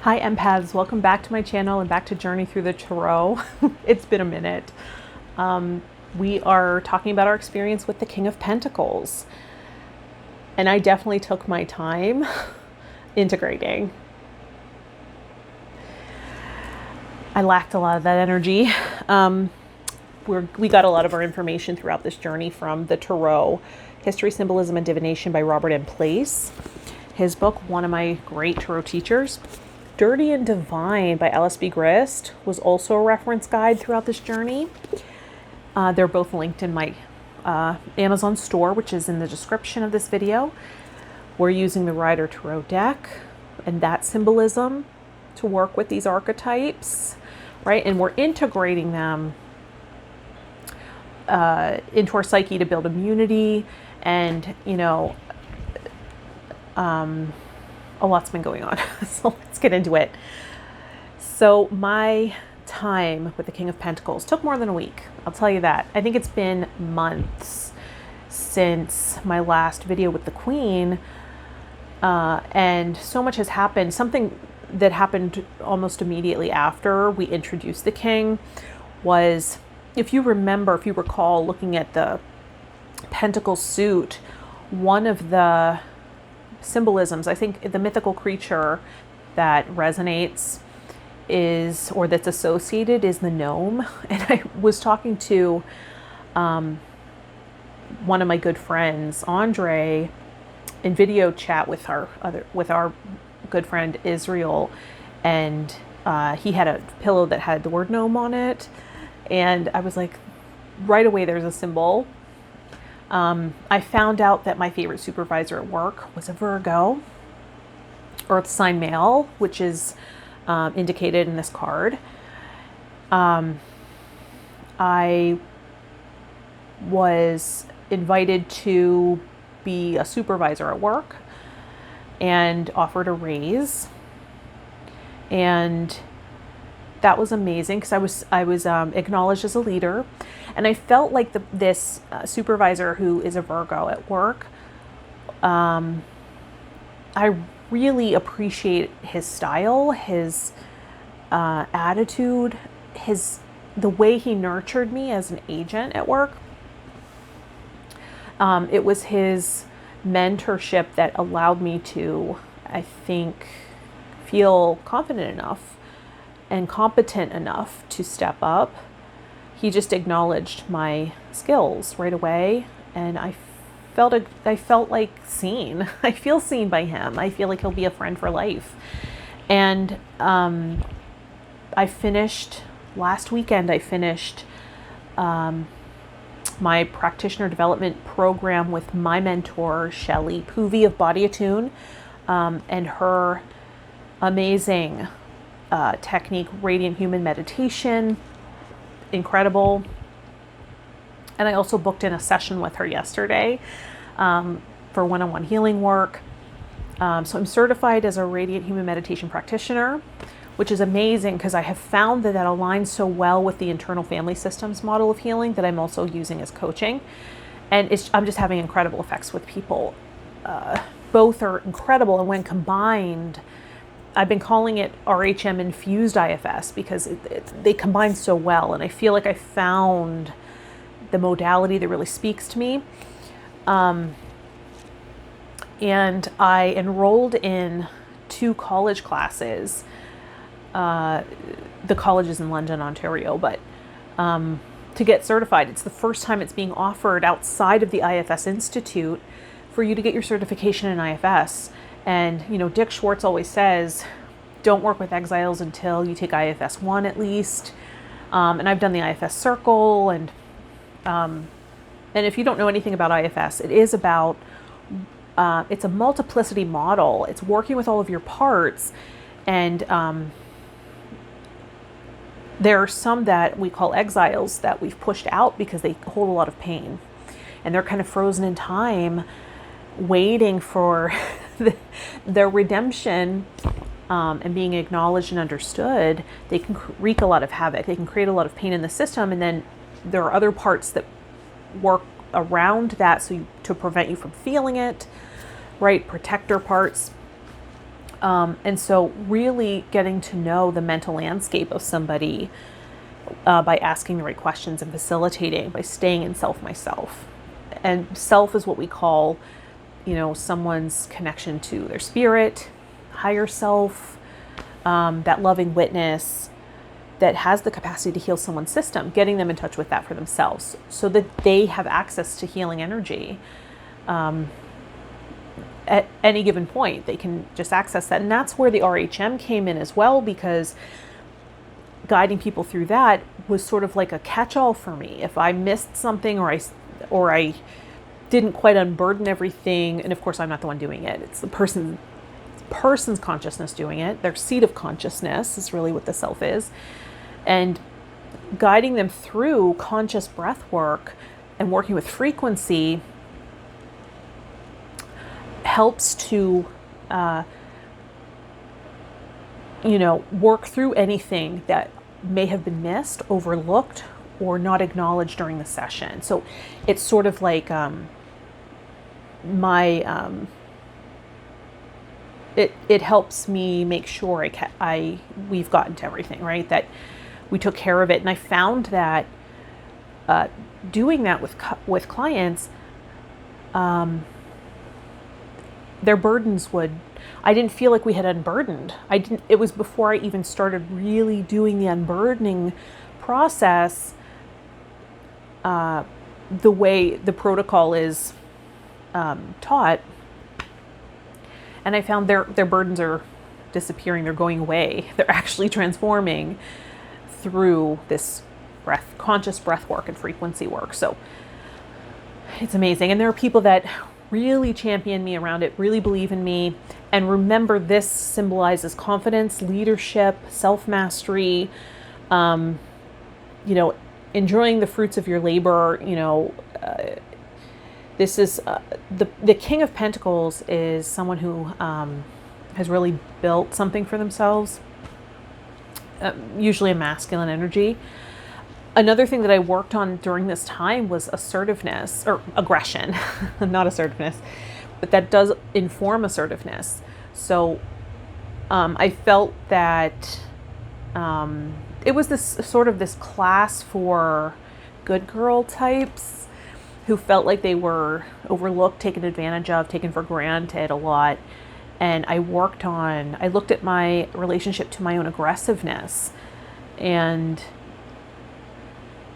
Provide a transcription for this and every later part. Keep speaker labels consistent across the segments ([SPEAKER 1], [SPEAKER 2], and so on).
[SPEAKER 1] Hi empaths, welcome back to my channel and back to Journey Through the Tarot. It's been a minute. We are talking about our experience with the King of Pentacles. And I definitely took my time integrating. I lacked a lot of that energy. We got a lot of our information throughout this journey from the Tarot, History, Symbolism, and Divination by Robert M. Place. His book, one of my great tarot teachers. Dirty and Divine by L.S.B. Grist was also a reference guide throughout this journey. They're both linked in my Amazon store, which is in the description of this video. We're using the Rider Tarot deck and that symbolism to work with these archetypes, right? And we're integrating them into our psyche to build immunity and, a lot's been going on. So let's get into it. So my time with the King of Pentacles took more than a week. I'll tell you that. I think it's been months since my last video with the Queen. And so much has happened. Something that happened almost immediately after we introduced the King was, if you recall, looking at the Pentacle suit, one of the symbolisms, I think the mythical creature that resonates is, or that's associated, is the gnome. And I was talking to one of my good friends, Andre, in video chat with our good friend Israel, and he had a pillow that had the word gnome on it, and I was like, right away, there's a symbol. I found out that my favorite supervisor at work was a Virgo, earth sign male, which is indicated in this card. I was invited to be a supervisor at work and offered a raise. And that was amazing because I was acknowledged as a leader. And I felt like this supervisor who is a Virgo at work, I really appreciate his style, his attitude, the way he nurtured me as an agent at work. It was his mentorship that allowed me to, I think, feel confident enough and competent enough to step up. He just acknowledged my skills right away, and I felt like seen. I feel seen by him. I feel like he'll be a friend for life. And I finished last weekend. I finished my practitioner development program with my mentor Shelly Poovey of Body Attune, and her amazing technique, Radiant Human Meditation. Incredible. And I also booked in a session with her yesterday for one-on-one healing work. So I'm certified as a Radiant Human Meditation practitioner, which is amazing because I have found that aligns so well with the internal family systems model of healing that I'm also using as coaching. And I'm just having incredible effects with people. Both are incredible, and when combined, I've been calling it RHM infused IFS because they combine so well, and I feel like I found the modality that really speaks to me. And I enrolled in 2 college classes. The college is in London, Ontario, but to get certified, it's the first time it's being offered outside of the IFS Institute for you to get your certification in IFS. And, Dick Schwartz always says, don't work with exiles until you take IFS 1 at least. And I've done the IFS circle. And if you don't know anything about IFS, it is about, it's a multiplicity model. It's working with all of your parts. And there are some that we call exiles that we've pushed out because they hold a lot of pain. And they're kind of frozen in time, waiting for their redemption and being acknowledged and understood. They can wreak a lot of havoc. They can create a lot of pain in the system, and then there are other parts that work around that to prevent you from feeling it, right? Protector parts. And so really getting to know the mental landscape of somebody by asking the right questions and facilitating, by staying in self myself. And self is what we call, someone's connection to their spirit, higher self, that loving witness that has the capacity to heal someone's system, getting them in touch with that for themselves so that they have access to healing energy. At any given point, they can just access that. And that's where the RHM came in as well, because guiding people through that was sort of like a catch-all for me. If I missed something or I didn't quite unburden everything, and of course I'm not the one doing it, it's the person's consciousness doing it. Their seat of consciousness is really what the self is. And guiding them through conscious breath work and working with frequency helps to work through anything that may have been missed, overlooked, or not acknowledged during the session. So it's sort of like it helps me make sure we've gotten to everything, right? That we took care of it. And I found that doing that with clients, their burdens I didn't feel like we had unburdened. It was before I even started really doing the unburdening process, the way the protocol is taught. And I found their burdens are disappearing. They're going away. They're actually transforming through this conscious breath work and frequency work. So it's amazing. And there are people that really champion me around it, really believe in me. And remember, this symbolizes confidence, leadership, self-mastery, enjoying the fruits of your labor. This is the King of Pentacles is someone who has really built something for themselves, usually a masculine energy. Another thing that I worked on during this time was assertiveness, or aggression, not assertiveness, but that does inform assertiveness. So I felt that it was this class for good girl types who felt like they were overlooked, taken advantage of, taken for granted a lot. And I looked at my relationship to my own aggressiveness. And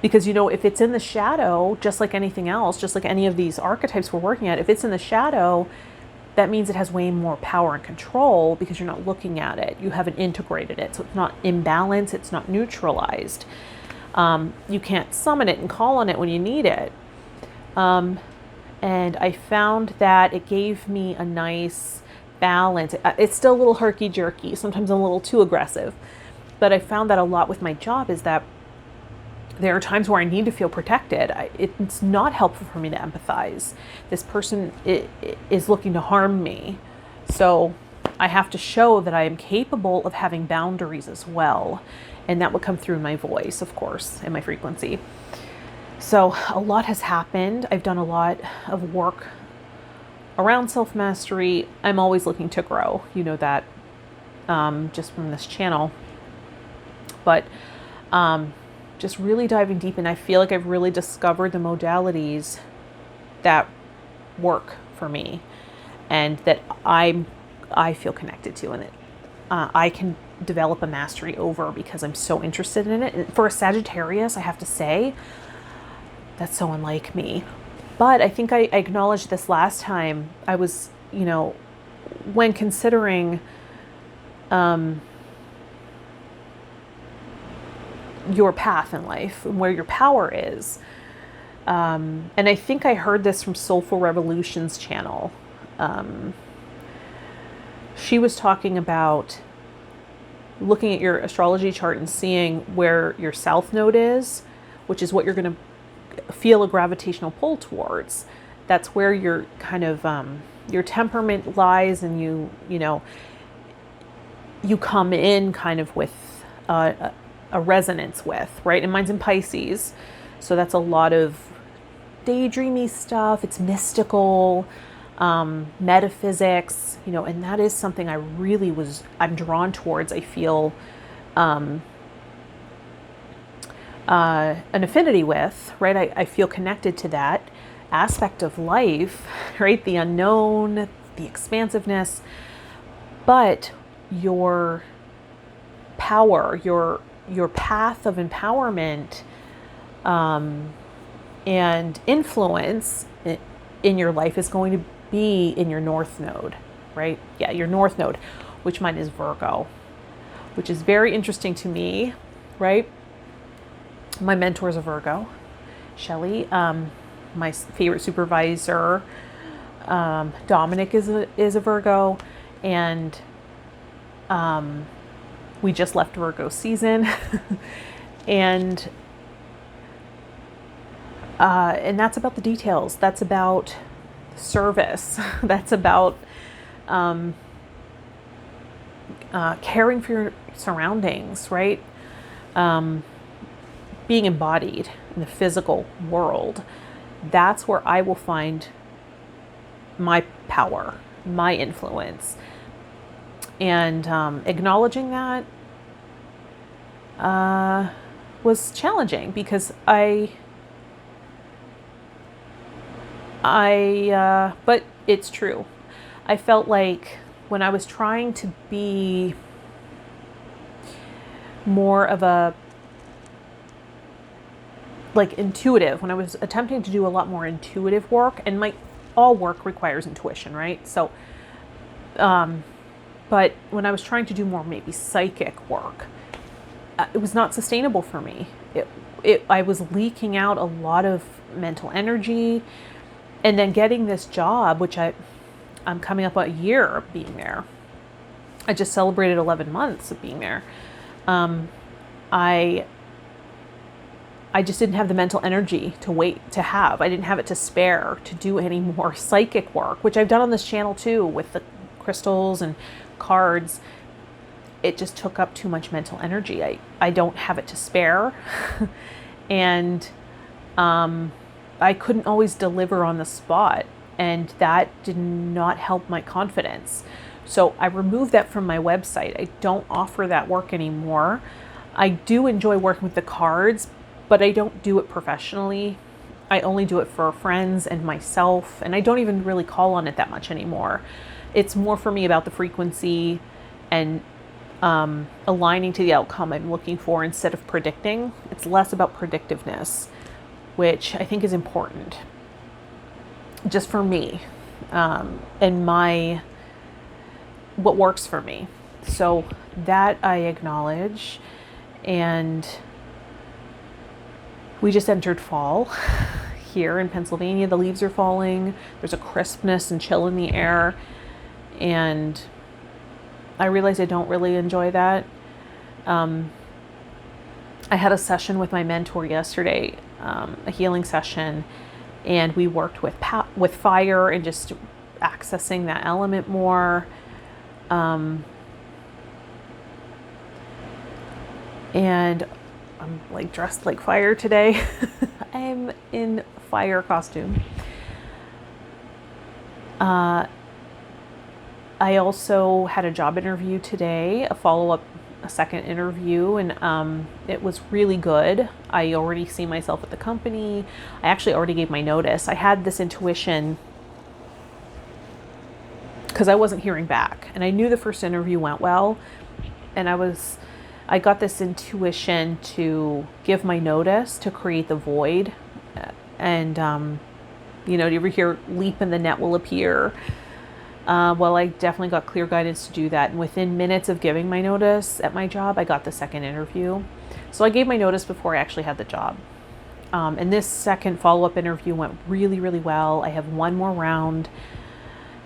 [SPEAKER 1] because, if it's in the shadow, just like anything else, just like any of these archetypes we're working at, if it's in the shadow, that means it has way more power and control because you're not looking at it. You haven't integrated it. So it's not imbalanced. It's not neutralized. You can't summon it and call on it when you need it. And I found that it gave me a nice balance. It's still a little herky-jerky. Sometimes I'm a little too aggressive. But I found that a lot with my job is that there are times where I need to feel protected. It's not helpful for me to empathize. This person is looking to harm me. So I have to show that I am capable of having boundaries as well. And that would come through in my voice, of course, and my frequency. So a lot has happened. I've done a lot of work around self-mastery. I'm always looking to grow. You know that just from this channel. But just really diving deep, and I feel like I've really discovered the modalities that work for me and that I feel connected to, and that I can develop a mastery over because I'm so interested in it. And for a Sagittarius, I have to say, that's so unlike me. But I think I acknowledged this last time. I was, when considering your path in life and where your power is. And I think I heard this from Soulful Revolution's channel. She was talking about looking at your astrology chart and seeing where your south node is, which is what you're going to feel a gravitational pull towards. That's where your kind of your temperament lies, and you come in kind of with a resonance with, right? And mine's in Pisces, so that's a lot of daydreamy stuff. It's mystical. metaphysics, and that is something I'm drawn towards. I feel an affinity with, right? I feel connected to that aspect of life, right? The unknown, the expansiveness, but your power, your path of empowerment and influence in your life is going to be in your north node, right? Yeah, your north node, which mine is Virgo, which is very interesting to me, right? My mentor is a Virgo, Shelley. My favorite supervisor, Dominic, is a Virgo, and we just left Virgo season, and that's about the details. That's about service. That's about caring for your surroundings, right? Being embodied in the physical world. That's where I will find my power, my influence. And acknowledging that was challenging because but it's true. I felt like when I was trying to be more of a intuitive, when I was attempting to do a lot more intuitive work, and all work requires intuition, right? So, but when I was trying to do more maybe psychic work, it was not sustainable for me. I was leaking out a lot of mental energy, and then getting this job, which I'm coming up a year of being there. I just celebrated 11 months of being there. I just didn't have the mental energy to have. I didn't have it to spare to do any more psychic work, which I've done on this channel too with the crystals and cards. It just took up too much mental energy. I don't have it to spare. And I couldn't always deliver on the spot, and that did not help my confidence. So I removed that from my website. I don't offer that work anymore. I do enjoy working with the cards, but I don't do it professionally. I only do it for friends and myself, and I don't even really call on it that much anymore. It's more for me about the frequency and aligning to the outcome I'm looking for instead of predicting. It's less about predictiveness, which I think is important just for me and what works for me. So that I acknowledge. And we just entered fall here in Pennsylvania. The leaves are falling. There's a crispness and chill in the air. And I realize I don't really enjoy that. I had a session with my mentor yesterday, a healing session, and we worked with fire and just accessing that element more. And I'm dressed like fire today. I'm in fire costume. I also had a job interview today, a second interview, and it was really good. I already see myself at the company. I actually already gave my notice. I had this intuition because I wasn't hearing back, and I knew the first interview went well, and I got this intuition to give my notice to create the void. And, do you ever hear leap and the net will appear? Well, I definitely got clear guidance to do that. And within minutes of giving my notice at my job, I got the second interview. So I gave my notice before I actually had the job. And this second follow-up interview went really, really well. I have one more round,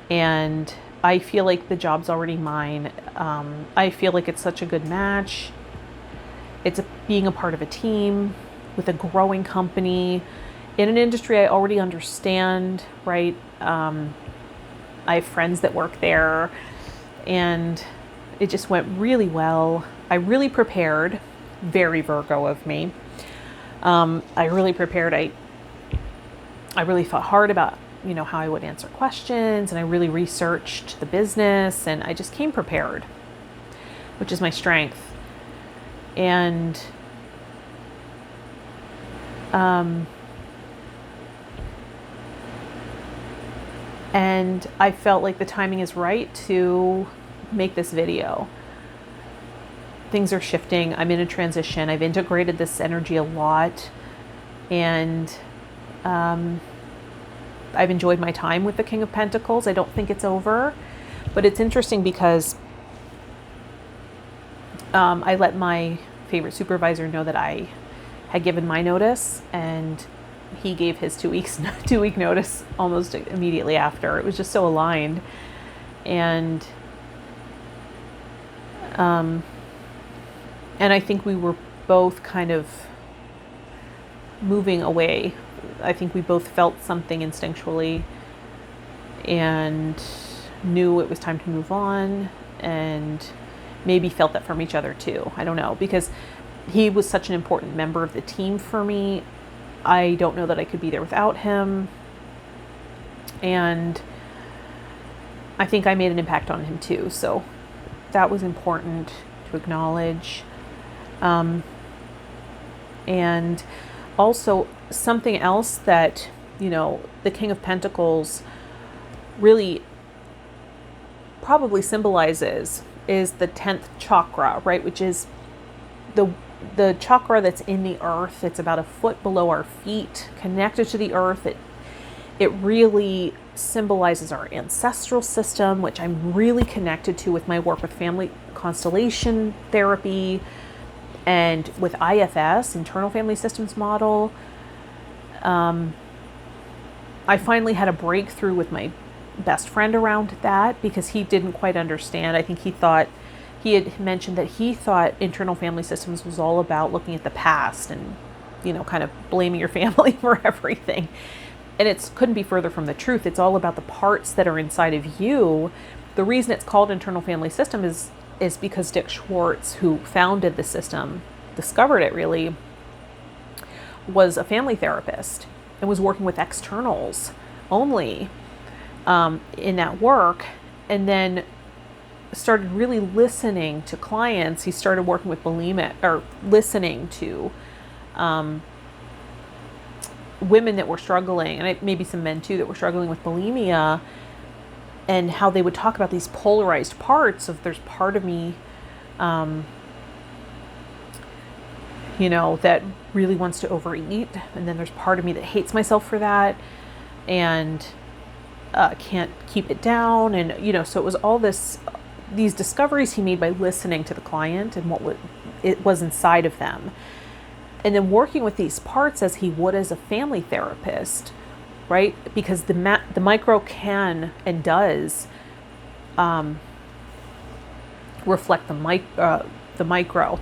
[SPEAKER 1] and I feel like the job's already mine. I feel like it's such a good match. It's being a part of a team with a growing company in an industry I already understand, right? I have friends that work there, and it just went really well. I really prepared, very Virgo of me. I really prepared. I really thought hard about how I would answer questions, and I really researched the business, and I just came prepared, which is my strength. And and I felt like the timing is right to make this video. Things are shifting. I'm in a transition. I've integrated this energy a lot, and I've enjoyed my time with the King of Pentacles. I don't think it's over, but it's interesting because I let my favorite supervisor know that I had given my notice, and he gave his 2-week notice almost immediately after. It was just so aligned. And I think we were both kind of moving away. I think we both felt something instinctually and knew it was time to move on, and maybe felt that from each other too. I don't know, because he was such an important member of the team for me. I don't know that I could be there without him. And I think I made an impact on him too. So that was important to acknowledge. And also something else that, the King of Pentacles really probably symbolizes is the 10th chakra, right? Which is the chakra that's in the earth. It's about a foot below our feet, connected to the earth. It really symbolizes our ancestral system, which I'm really connected to with my work with family constellation therapy and with IFS, internal family systems model. I finally had a breakthrough with my best friend around that, because he didn't quite understand. I think he had mentioned that he thought internal family systems was all about looking at the past and, kind of blaming your family for everything. And it couldn't be further from the truth. It's all about the parts that are inside of you. The reason it's called internal family system is because Dick Schwartz, who founded the system, discovered it really, was a family therapist and was working with externals only in that work, and then started really listening to clients. He started working with bulimic, or listening to women that were struggling, and maybe some men too, that were struggling with bulimia, and how they would talk about these polarized parts of, there's part of me that really wants to overeat, and then there's part of me that hates myself for that and can't keep it down. And so it was all these discoveries he made by listening to the client and what it was inside of them, and then working with these parts as he would as a family therapist, right? Because the micro can and does reflect the micro. The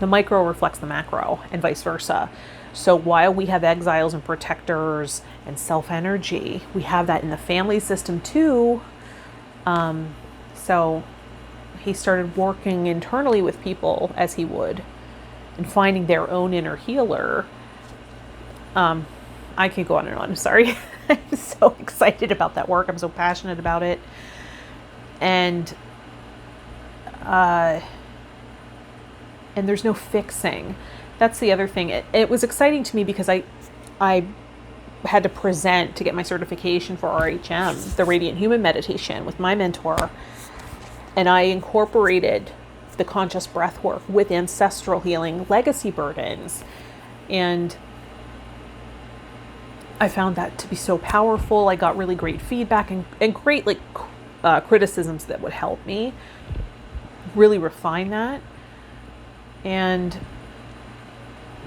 [SPEAKER 1] micro reflects the macro, and vice versa. So while we have exiles and protectors and self-energy, we have that in the family system too. So he started working internally with people as he would, and finding their own inner healer. I can go on and on. I'm sorry. I'm so excited about that work. I'm so passionate about it. And there's no fixing. That's the other thing. It was exciting to me because I had to present to get my certification for RHM, the Radiant Human Meditation, with my mentor. And I incorporated the conscious breath work with ancestral healing, legacy burdens. And I found that to be so powerful. I got really great feedback and great criticisms that would help me really refine that. And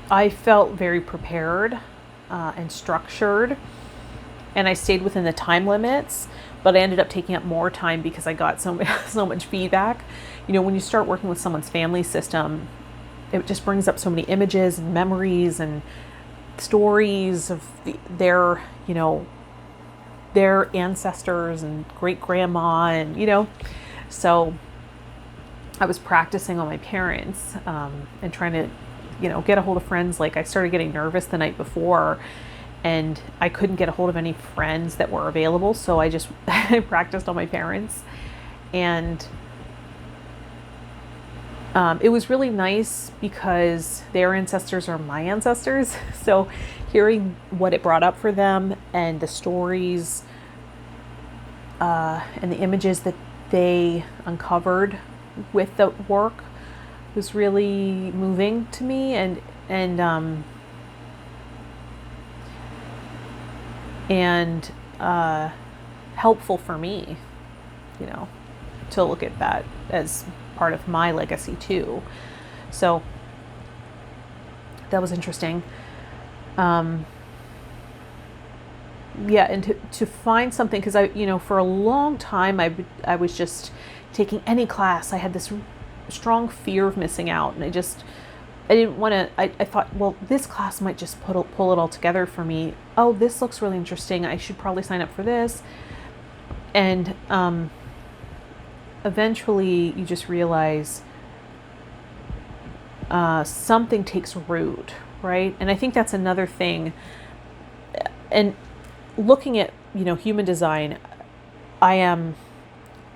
[SPEAKER 1] I felt very prepared and structured, and I stayed within the time limits, but I ended up taking up more time because I got so much feedback. When you start working with someone's family system, it just brings up so many images and memories and stories of their ancestors and great grandma, and so I was practicing on my parents and trying to get a hold of friends. Like, I started getting nervous the night before, and I couldn't get a hold of any friends that were available, so I just practiced on my parents. And it was really nice because their ancestors are my ancestors. So hearing what it brought up for them and the stories and the images that they uncovered with the work was really moving to me, and helpful for me, you know, to look at that as part of my legacy too. So that was interesting. Yeah, and to find something, because for a long time I was just taking any class. I had this strong fear of missing out, and I didn't want to. I thought, well, this class might just pull it all together for me. Oh, this looks really interesting. I should probably sign up for this. And eventually, you just realize something takes root, right? And I think that's another thing. And looking at human design, I am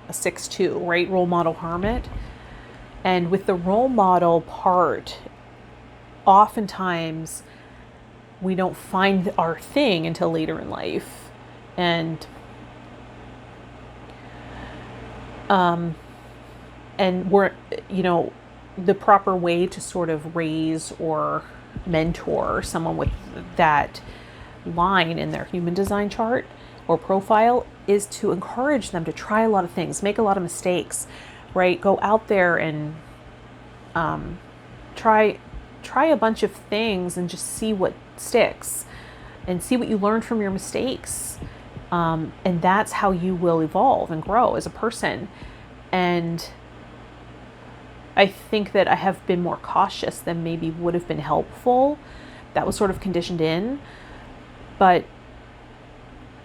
[SPEAKER 1] a 6/2, right? Role model hermit. And with the role model part, oftentimes we don't find our thing until later in life. And we're, the proper way to sort of raise or mentor someone with that line in their human design chart or profile is to encourage them to try a lot of things, make a lot of mistakes, right? Go out there and try a bunch of things and just see what sticks and see what you learn from your mistakes. And that's how you will evolve and grow as a person. And I think that I have been more cautious than maybe would have been helpful. That was sort of conditioned in. But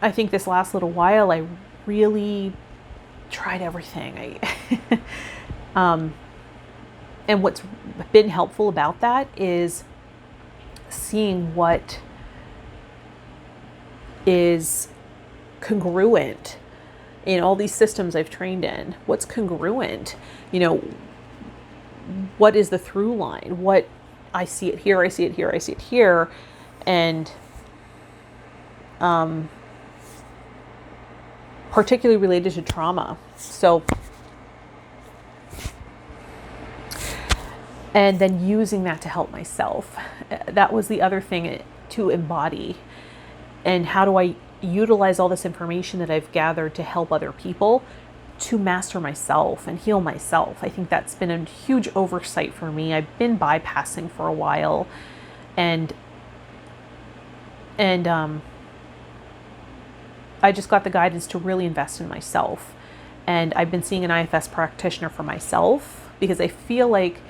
[SPEAKER 1] I think this last little while, I really tried everything. And what's been helpful about that is seeing what is congruent in all these systems I've trained in. What's congruent? What is the through line? What I see it here, I see it here, I see it here. And particularly related to trauma. So, and then using that to help myself. That was the other thing to embody. And how do I utilize all this information that I've gathered to help other people to master myself and heal myself? I think that's been a huge oversight for me. I've been bypassing for a while, and I just got the guidance to really invest in myself. And I've been seeing an IFS practitioner for myself because I feel like,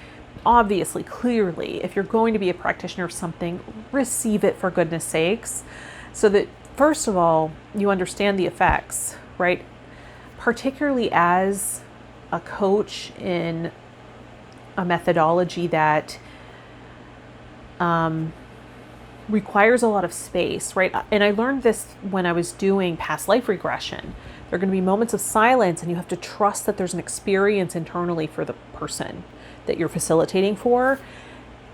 [SPEAKER 1] obviously, clearly, if you're going to be a practitioner of something, receive it for goodness sakes, so that first of all, you understand the effects, right? Particularly as a coach in a methodology that requires a lot of space, right? And I learned this when I was doing past life regression. There are going to be moments of silence, and you have to trust that there's an experience internally for the person that you're facilitating for,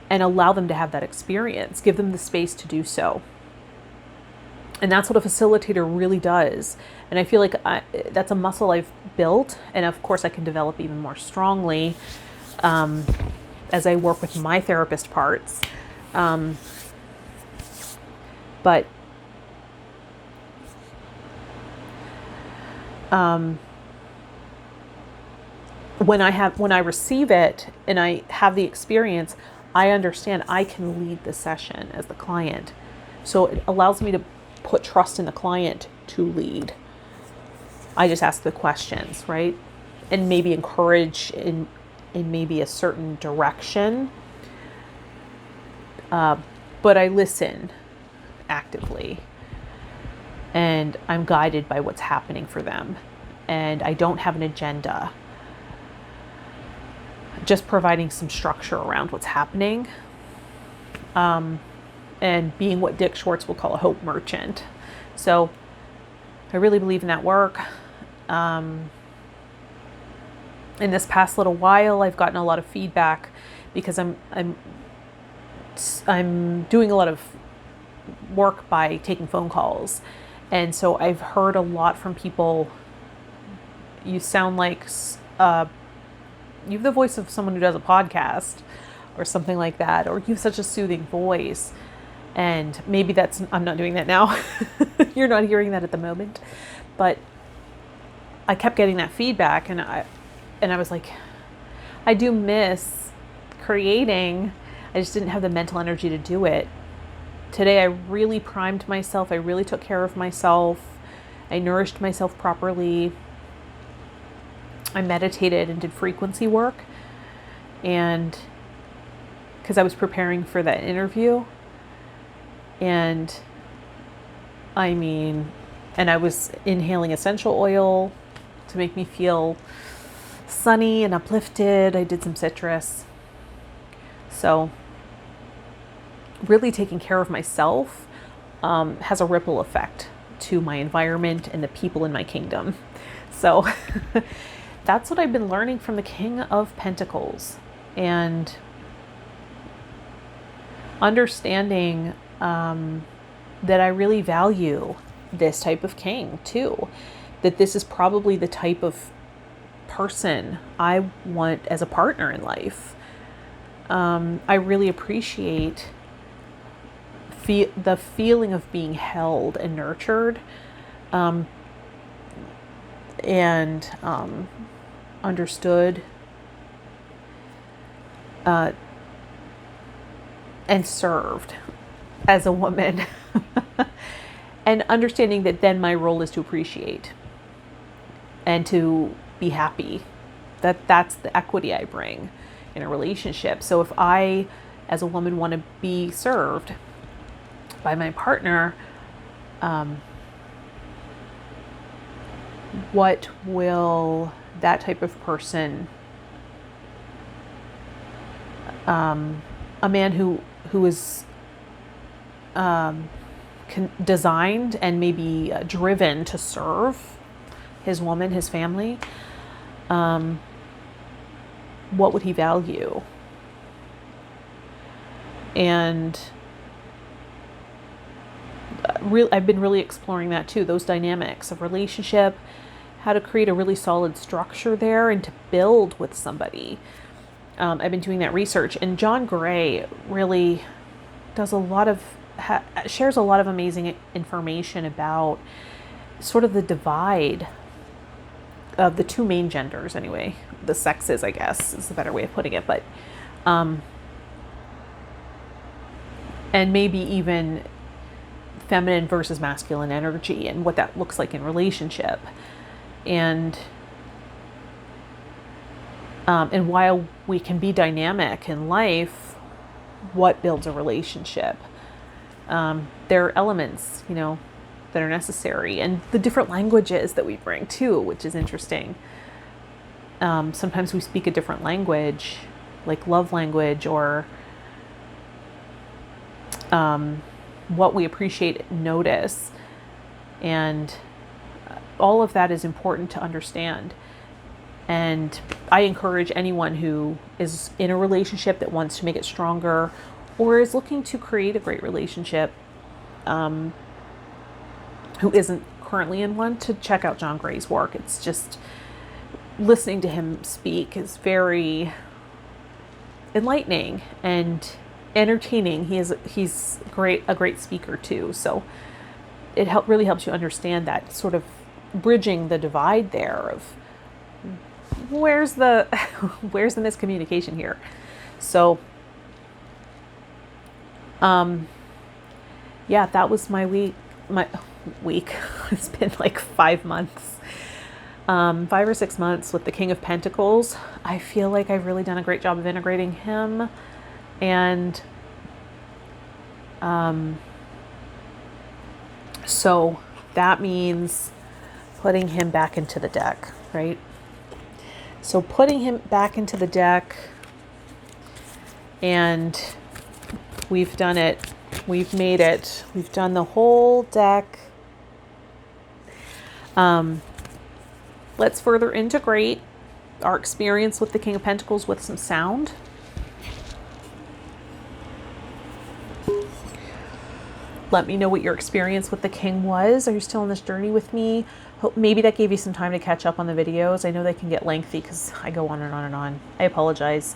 [SPEAKER 1] and allow them to have that experience. Give them the space to do so. And that's what a facilitator really does. And I feel like that's a muscle I've built. And of course, I can develop even more strongly as I work with my therapist parts. But when I receive it and I have the experience, I understand I can lead the session as the client. So it allows me to put trust in the client to lead. I just ask the questions, right? And maybe encourage in maybe a certain direction. But I listen actively, and I'm guided by what's happening for them. And I don't have an agenda. Just providing some structure around what's happening. and being what Dick Schwartz will call a hope merchant. So I really believe in that work. In this past little while, I've gotten a lot of feedback because I'm doing a lot of work by taking phone calls. And so I've heard a lot from people. You sound like you have the voice of someone who does a podcast or something like that, or you have such a soothing voice. And maybe I'm not doing that now. You're not hearing that at the moment. But I kept getting that feedback, and I was like, I do miss creating. I just didn't have the mental energy to do it. Today I really primed myself. I really took care of myself. I nourished myself properly. I meditated and did frequency work. And because I was preparing for that interview. And I was inhaling essential oil to make me feel sunny and uplifted. I did some citrus. So really taking care of myself has a ripple effect to my environment and the people in my kingdom. So that's what I've been learning from the King of Pentacles, and understanding that I really value this type of king too. That this is probably the type of person I want as a partner in life. I really appreciate the feeling of being held and nurtured, and understood, and served as a woman. And understanding that then my role is to appreciate and to be happy. That's the equity I bring in a relationship. So if I, as a woman, want to be served by my partner, what will that type of person, a man who is designed and maybe driven to serve his woman, his family, what would he value? And I've been really exploring that too, those dynamics of relationship, how to create a really solid structure there and to build with somebody. I've been doing that research, and John Gray really does shares a lot of amazing information about sort of the divide of the two main genders, anyway, the sexes, I guess is the better way of putting it, but and maybe even feminine versus masculine energy and what that looks like in relationship, and while we can be dynamic in life, what builds a relationship? There are elements, that are necessary, and the different languages that we bring too, which is interesting. Sometimes we speak a different language, like love language, or what we appreciate and notice. And all of that is important to understand. And I encourage anyone who is in a relationship that wants to make it stronger, or is looking to create a great relationship, who isn't currently in one, to check out John Gray's work. It's just, listening to him speak is very enlightening and entertaining. He's a great speaker too. So it really helps you understand that, sort of bridging the divide there of where's the miscommunication here. So yeah, that was my week. It's been like 5 months, 5 or 6 months with the King of Pentacles. I feel like I've really done a great job of integrating him, and so that means putting him back into the deck, right? So putting him back into the deck, and we've done it We've made it. We've done the whole deck. Let's further integrate our experience with the King of Pentacles with some sound. Let me know what your experience with the King was. Are you still on this journey with me? Maybe that gave you some time to catch up on the videos. I know they can get lengthy because I go on and on and on. I apologize.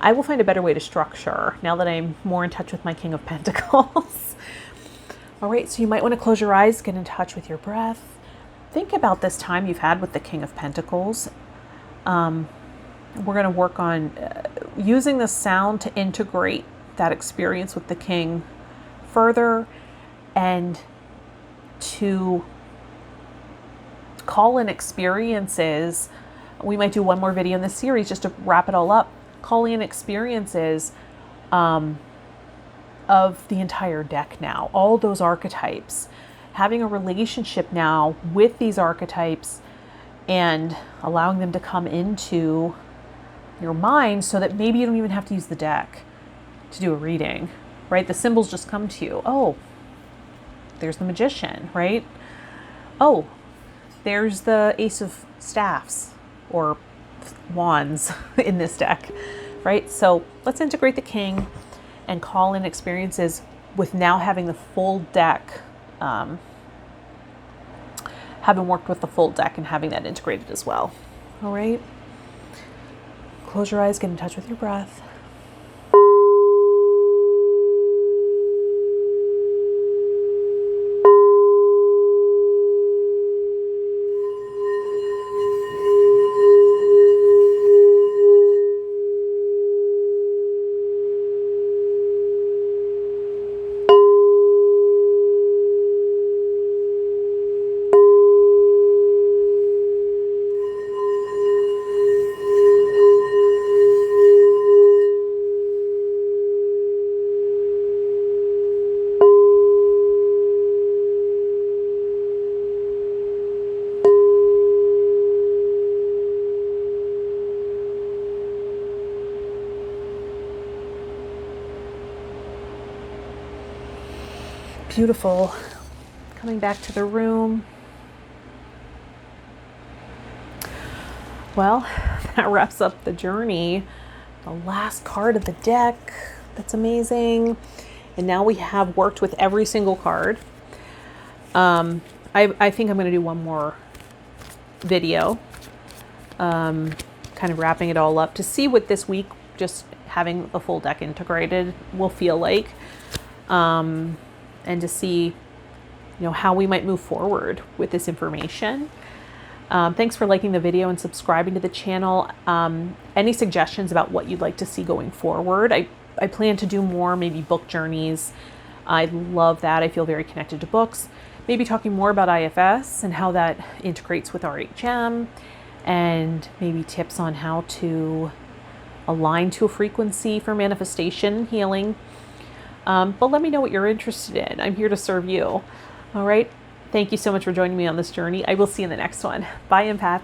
[SPEAKER 1] I will find a better way to structure now that I'm more in touch with my King of Pentacles. All right, so you might want to close your eyes, get in touch with your breath. Think about this time you've had with the King of Pentacles. We're going to work on using the sound to integrate that experience with the King further and to call in experiences. We might do one more video in this series just to wrap it all up. Call in experiences of the entire deck now, all those archetypes, having a relationship now with these archetypes and allowing them to come into your mind so that maybe you don't even have to use the deck to do a reading, right? The symbols just come to you. Oh, there's the Magician, right? Oh, there's the Ace of Staffs or Wands in this deck, right? So let's integrate the King and call in experiences with now having the full deck, having worked with the full deck and having that integrated as well. All right. Close your eyes, get in touch with your breath. Beautiful. Coming back to the room. Well, that wraps up the journey. The last card of the deck. That's amazing. And now we have worked with every single card. I think I'm going to do one more video, kind of wrapping it all up to see what this week, just having a full deck integrated, will feel like. And to see, how we might move forward with this information. Thanks for liking the video and subscribing to the channel. Any suggestions about what you'd like to see going forward? I plan to do more, maybe book journeys. I love that. I feel very connected to books. Maybe talking more about IFS and how that integrates with RHM, and maybe tips on how to align to a frequency for manifestation healing. But let me know what you're interested in. I'm here to serve you. All right. Thank you so much for joining me on this journey. I will see you in the next one. Bye, Empath.